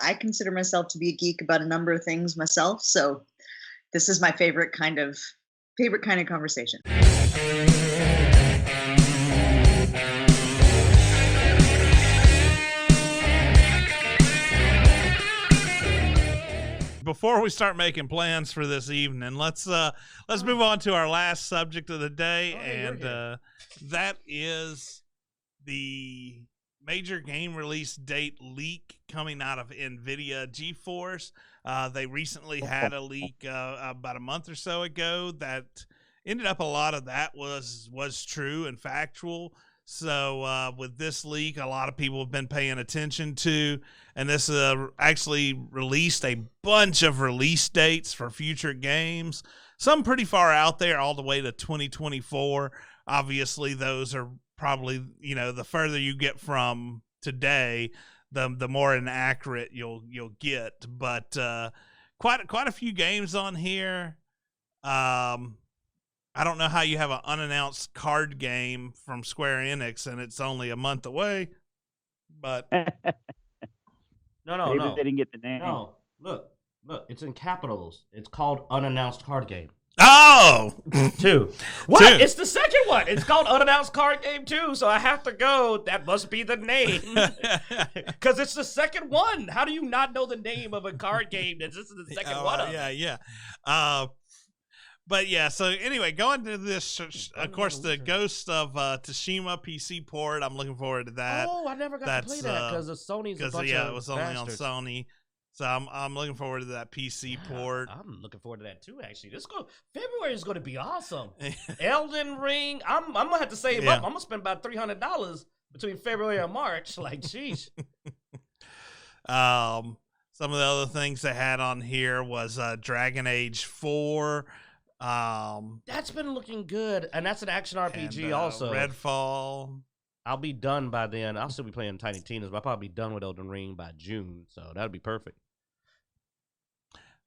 I consider myself to be a geek about a number of things myself. So this is my favorite kind of conversation. Before we start making plans for this evening, let's move on to our last subject of the day, that is the major game release date leak coming out of Nvidia GeForce. They recently had a leak about a month or so ago that ended up a lot of that was true and factual. So with this leak, a lot of people have been paying attention to, and this actually released a bunch of release dates for future games, some pretty far out there, all the way to 2024. Obviously, those are probably, the further you get from today, the more inaccurate you'll get. But quite a few games on here. I don't know how you have an unannounced card game from Square Enix and it's only a month away, but no. Maybe they didn't get the name. No, look, it's in capitals. It's called unannounced card game. Oh, 2. What? 2. It's the second one. It's called unannounced card game 2. So I have to go. That must be the name because it's the second one. How do you not know the name of a card game? This is the second one. Yeah. But yeah, so anyway, going to this, of course, the Ghost of Tsushima PC port. I'm looking forward to that. Oh, I never got to play that because of Sony's. Because it was only bastards. on Sony, so I'm looking forward to that PC port. I'm looking forward to that too. Actually, February is going to be awesome. Elden Ring. I'm gonna have to save up. I'm gonna spend about $300 between February and March. Like, jeez. Some of the other things they had on here was Dragon Age 4. That's been looking good, and that's an action RPG also. Redfall. I'll be done by then. I'll still be playing Tiny Tina's, but I'll probably be done with Elden Ring by June, so that'll be perfect.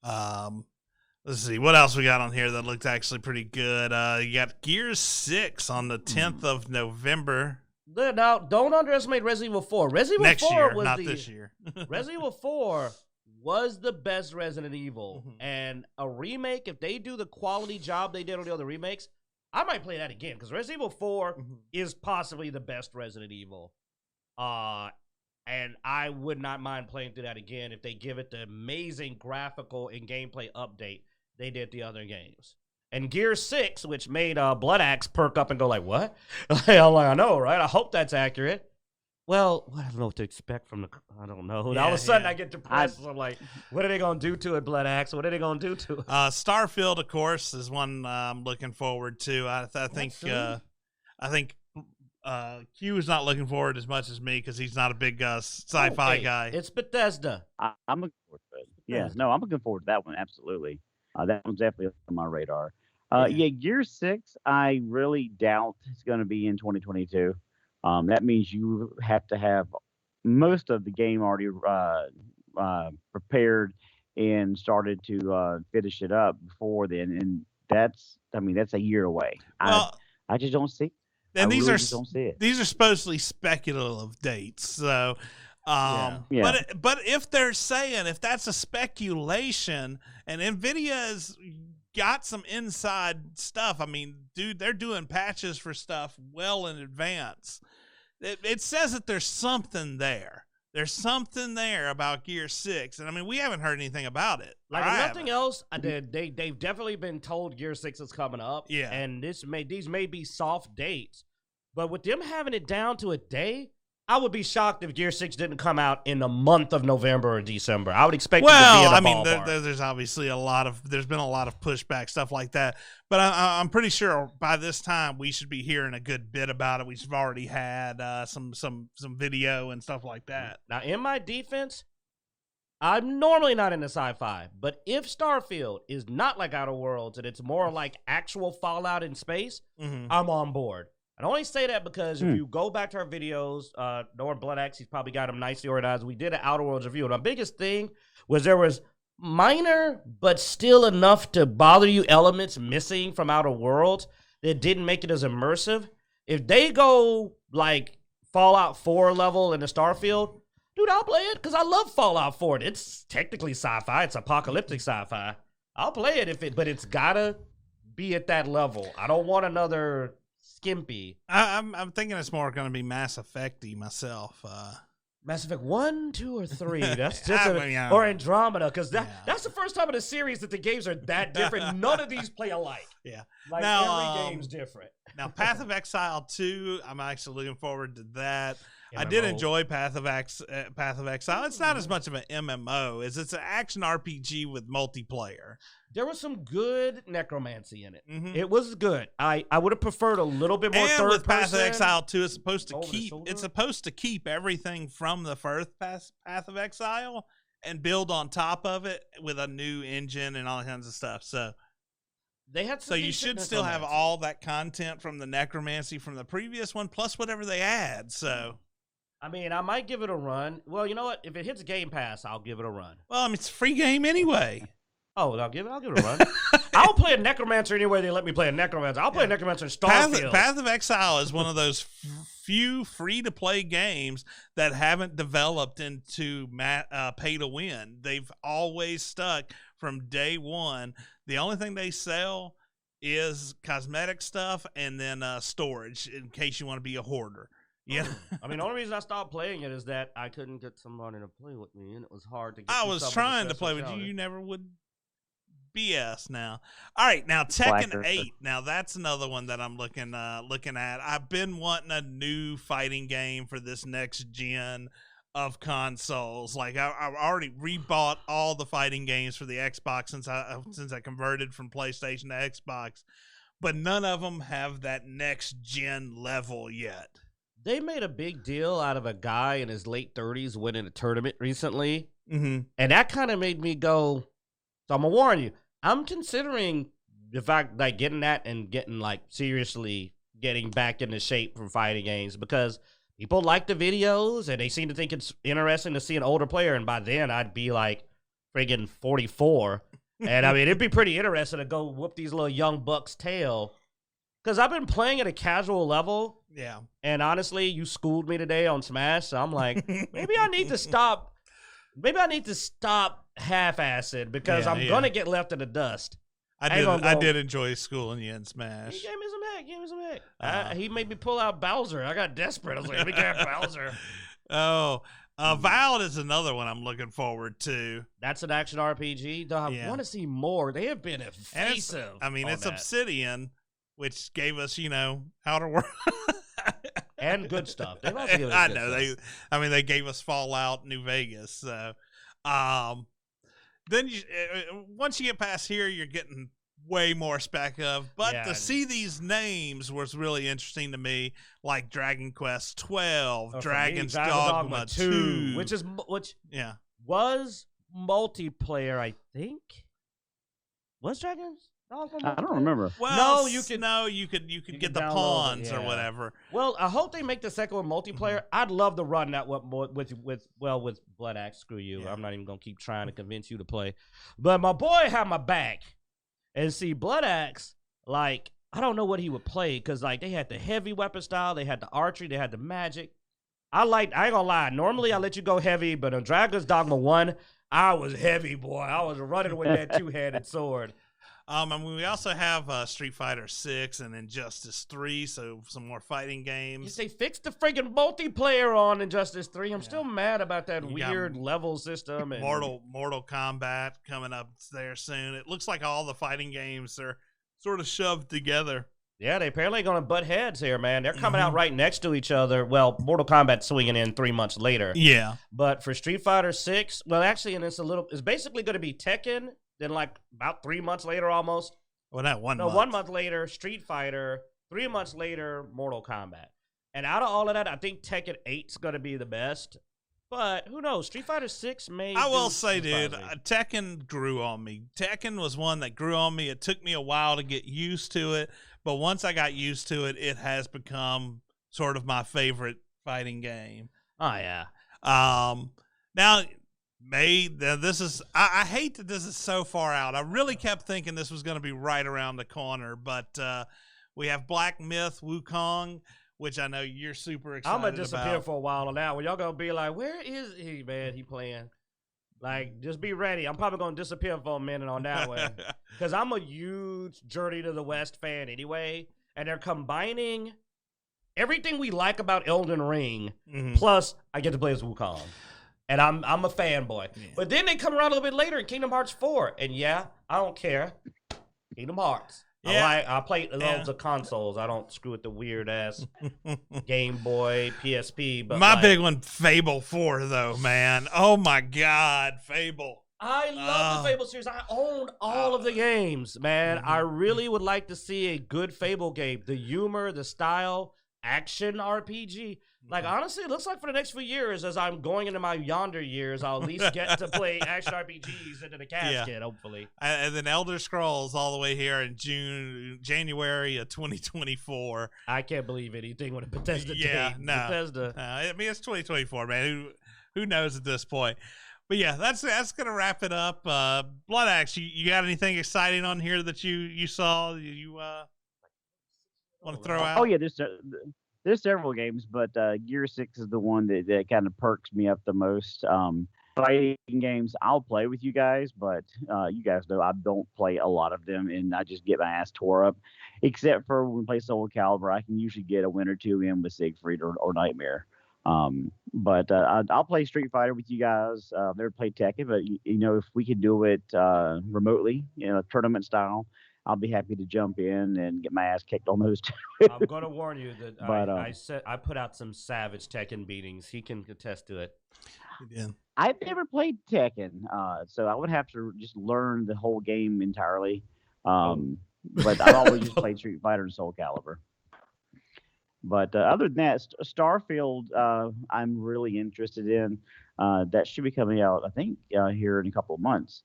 Let's see what else we got on here that looked actually pretty good. You got Gears 6 on the 10th of November. Now, don't underestimate Resident Evil 4. Resident Evil 4 was not this year. Resident Evil 4 was the best Resident Evil, and a remake, if they do the quality job they did on the other remakes, I might play that again, because Resident Evil 4 is possibly the best Resident Evil, and I would not mind playing through that again if they give it the amazing graphical and gameplay update they did the other games. And Gears 6, which made Blood Axe perk up and go like, what? I'm like, I know, right? I hope that's accurate. Well, I don't know what to expect from I don't know. All of a sudden, I get depressed. I'm like, what are they going to do to it, Blood Axe? What are they going to do to it? Starfield, of course, is one I'm looking forward to. I think Q is not looking forward as much as me because he's not a big sci-fi guy. It's Bethesda. I'm looking forward to it. Yeah, no, I'm looking forward to that one, absolutely. That one's definitely on my radar. Gears 6, I really doubt it's going to be in 2022. That means you have to have most of the game already prepared and started to finish it up before then, and that's a year away. Well, I just don't see. And these are supposedly speculative dates, so. But if they're saying if that's a speculation, and Nvidia has got some inside stuff, I mean, dude, they're doing patches for stuff well in advance. It says that there's something there. There's something there about Gear 6, and I mean, we haven't heard anything about it. Like nothing else, they've definitely been told Gear 6 is coming up. Yeah, and these may be soft dates, but with them having it down to a day, I would be shocked if Gear 6 didn't come out in the month of November or December. I would expect it to be in the ballpark. There's obviously there's been a lot of pushback, stuff like that. But I'm pretty sure by this time we should be hearing a good bit about it. We've already had some video and stuff like that. Now, in my defense, I'm normally not into sci-fi, but if Starfield is not like Outer Worlds and it's more like actual Fallout in space, I'm on board. I only say that because if you go back to our videos, knowing Blood Axe, he's probably got them nicely organized. We did an Outer Worlds review, and our biggest thing was there was minor but still enough to bother you elements missing from Outer Worlds that didn't make it as immersive. If they go like Fallout 4 level in the Starfield, dude, I'll play it because I love Fallout 4. It's technically sci-fi. It's apocalyptic sci-fi. I'll play it but it's gotta be at that level. I don't want another skimpy. I'm thinking it's more going to be Mass Effect-y myself. Mass Effect 1, 2, or 3. That's just yeah. Or Andromeda, because that's the first time in a series that the games are that different. None of these play alike. Yeah. Like now, every game's different. Now, Path of Exile 2, I'm actually looking forward to that. MMO. I did enjoy Path of Exile. It's not as much of an MMO as it's an action RPG with multiplayer. There was some good necromancy in it. Mm-hmm. It was good. I would have preferred a little bit more and third with Path person. of Exile 2, it's supposed to keep everything from the first Path of Exile and build on top of it with a new engine and all kinds of stuff. So they had some you should still have all that content from the necromancy from the previous one, plus whatever they add. So I mean, I might give it a run. Well, you know what? If it hits Game Pass, I'll give it a run. Well, I mean, it's a free game anyway. Oh, I'll give it a run. I'll play a Necromancer anyway they let me play a Necromancer. I'll play a Necromancer in Starfield. Path of Exile is one of those few free-to-play games that haven't developed into pay-to-win. They've always stuck from day one. The only thing they sell is cosmetic stuff and then storage in case you want to be a hoarder. Yeah, I mean, the only reason I stopped playing it is that I couldn't get somebody to play with me, and it was hard to get. I was trying to play with you. You never would. BS now. All right, now Tekken 8. Now that's another one that I'm looking at. I've been wanting a new fighting game for this next gen of consoles. Like I've already rebought all the fighting games for the Xbox since I converted from PlayStation to Xbox, but none of them have that next gen level yet. They made a big deal out of a guy in his late 30s winning a tournament recently, and that kind of made me go. So I'm gonna warn you. I'm considering the fact like getting that and getting like seriously getting back into shape from fighting games because people like the videos and they seem to think it's interesting to see an older player. And by then I'd be like friggin' 44. And I mean, it'd be pretty interesting to go whoop these little young bucks' tail. Because I've been playing at a casual level. Yeah. And honestly, you schooled me today on Smash. So I'm like, maybe I need to stop. Maybe I need to stop half-assed because I'm going to get left in the dust. I did enjoy schooling you in Smash. He gave me some heck. He made me pull out Bowser. I got desperate. I was like, let me get Bowser. Valve is another one I'm looking forward to. That's an action RPG. Though I want to see more. They have been evasive. It's Obsidian, which gave us, Outer Worlds. And good stuff. They've also given us I good know stuff. they gave us Fallout New Vegas. So, then once you get past here, you're getting way more spec of. But to see these names was really interesting to me, like Dragon Quest 12, Dragon's Dogma 2, which was multiplayer, I think. Was Dragon's? I don't remember. Well, you could get the pawns or whatever. Well, I hope they make the second one multiplayer. I'd love to run that with Blood Axe. Screw you. Yeah. I'm not even gonna keep trying to convince you to play. But my boy had my back. And see, Blood Axe, like, I don't know what he would play because like they had the heavy weapon style, they had the archery, they had the magic. I ain't gonna lie. Normally I let you go heavy, but on Dragon's Dogma 1, I was heavy, boy. I was running with that two-handed sword. We also have Street Fighter 6 and Injustice 3, so some more fighting games. They fixed the friggin' multiplayer on Injustice 3. I'm still mad about that weird level system. And Mortal Kombat coming up there soon. It looks like all the fighting games are sort of shoved together. Yeah, they apparently going to butt heads here, man. They're coming out right next to each other. Well, Mortal Kombat swinging in 3 months later. Yeah. But for Street Fighter 6, well, actually, and it's basically going to be Tekken. Then, like, about 3 months later almost. Well, not 1 month. 1 month later, Street Fighter. 3 months later, Mortal Kombat. And out of all of that, I think Tekken 8's going to be the best. But who knows? Street Fighter 6 may. I will say, dude, Tekken grew on me. Tekken was one that grew on me. It took me a while to get used to it. But once I got used to it, it has become sort of my favorite fighting game. Oh, yeah. Now, this is I hate that this is so far out. I really kept thinking this was going to be right around the corner, but we have Black Myth Wukong, which I know you're super excited I'm gonna disappear about. for a while on that one. Y'all gonna be like, where is he, man? He playing. Like, just be ready. I'm probably gonna disappear for a minute on that one. Because I'm a huge Journey to the West fan anyway. And they're combining everything we like about Elden Ring, plus I get to play as Wukong. And I'm a fanboy. Yeah. But then they come around a little bit later in Kingdom Hearts 4. And yeah, I don't care. Kingdom Hearts. Yeah. I play loads of consoles. I don't screw with the weird ass Game Boy, PSP. But my big one, Fable 4, though, man. Oh my God, Fable. I love the Fable series. I own all of the games, man. I really would like to see a good Fable game. The humor, the style, action RPG. Like, honestly, it looks like for the next few years, as I'm going into my yonder years, I'll at least get to play action RPGs into the casket, hopefully. And then Elder Scrolls all the way here in January of 2024. I can't believe anything with a Bethesda date. No. Bethesda. I mean, it's 2024, man. Who knows at this point? But yeah, that's gonna wrap it up. Blood Axe, you got anything exciting on here that you saw? You want to throw out? Oh yeah, there's several games, but Gear 6 is the one that kind of perks me up the most. Fighting games, I'll play with you guys, but you guys know I don't play a lot of them, and I just get my ass tore up. Except for when we play Soul Calibur, I can usually get a win or two in with Siegfried or Nightmare. But I'll play Street Fighter with you guys. I've never played Tekken, but if we could do it remotely, tournament style, I'll be happy to jump in and get my ass kicked on those two. I'm gonna warn you that I put out some savage Tekken beatings. He can attest to it. Yeah. I've never played Tekken, so I would have to just learn the whole game entirely. But I've always just played Street Fighter and Soul Calibur. But other than that, Starfield, I'm really interested in. That should be coming out, I think, here in a couple of months.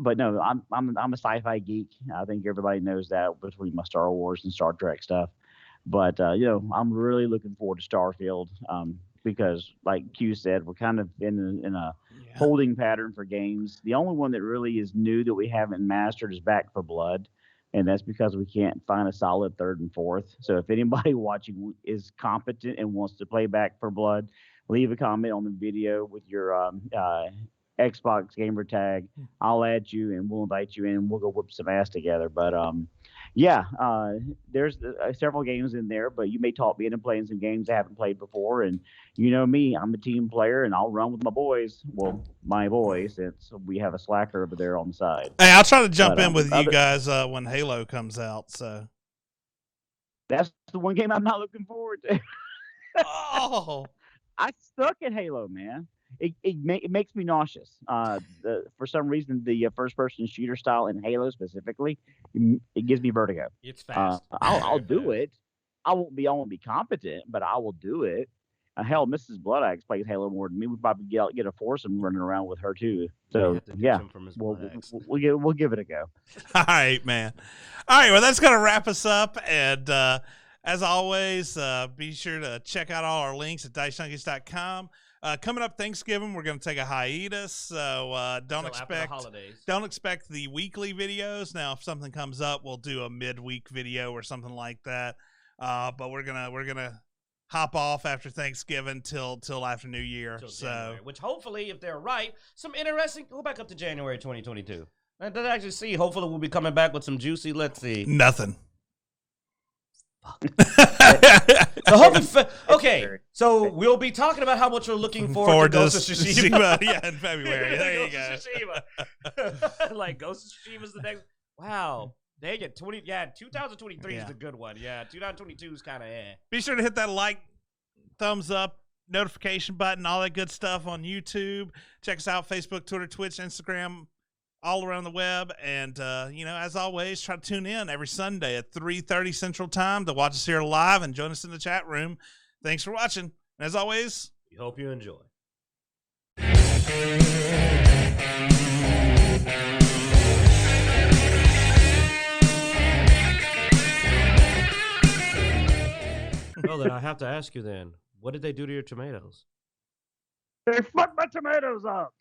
But no, I'm a sci-fi geek. I think everybody knows that between my Star Wars and Star Trek stuff. But I'm really looking forward to Starfield because, like Q said, we're kind of in a holding pattern for games. The only one that really is new that we haven't mastered is Back 4 Blood. And that's because we can't find a solid third and fourth. So if anybody watching is competent and wants to play Back 4 Blood, leave a comment on the video with your Xbox gamer tag. I'll add you and we'll invite you in and we'll go whip some ass together. But there's several games in there, but you may talk me into playing some games I haven't played before. And you know me, I'm a team player and I'll run with my boys. Well, my boys, since we have a slacker over there on the side. Hey, I'll try to jump in with you guys when Halo comes out. So that's the one game I'm not looking forward to. Oh, I suck at Halo, man. It makes me nauseous. For some reason, the first-person shooter style in Halo specifically, it gives me vertigo. It's fast. I'll do it. I won't be competent, but I will do it. Hell, Mrs. Blood Axe plays Halo more than me. We probably get a foursome running around with her too. So yeah, we'll give it a go. All right, man. All right, well that's gonna wrap us up, and as always, be sure to check out all our links at Dicejunkies.com. Coming up Thanksgiving, we're going to take a hiatus, so don't expect the weekly videos. Now, if something comes up, we'll do a midweek video or something like that. But we're gonna hop off after Thanksgiving till after New Year. January, which hopefully, if they're right, some interesting. Go back up to January 2022. And then actually see. Hopefully, we'll be coming back with some juicy. Let's see. Nothing. So we'll be talking about how much we're looking forward to Ghost of Tsushima. Yeah, in February. There you go. Like Ghost of Tsushima is the next. Wow, dang it! 2023 is the good one. Yeah, 2022 is kind of Be sure to hit that like, thumbs up, notification button, all that good stuff on YouTube. Check us out: Facebook, Twitter, Twitch, Instagram. All around the web, and as always, try to tune in every Sunday at 3:30 Central Time to watch us here live and join us in the chat room. Thanks for watching, and as always, we hope you enjoy. Well, then I have to ask you then, what did they do to your tomatoes? They fucked my tomatoes up.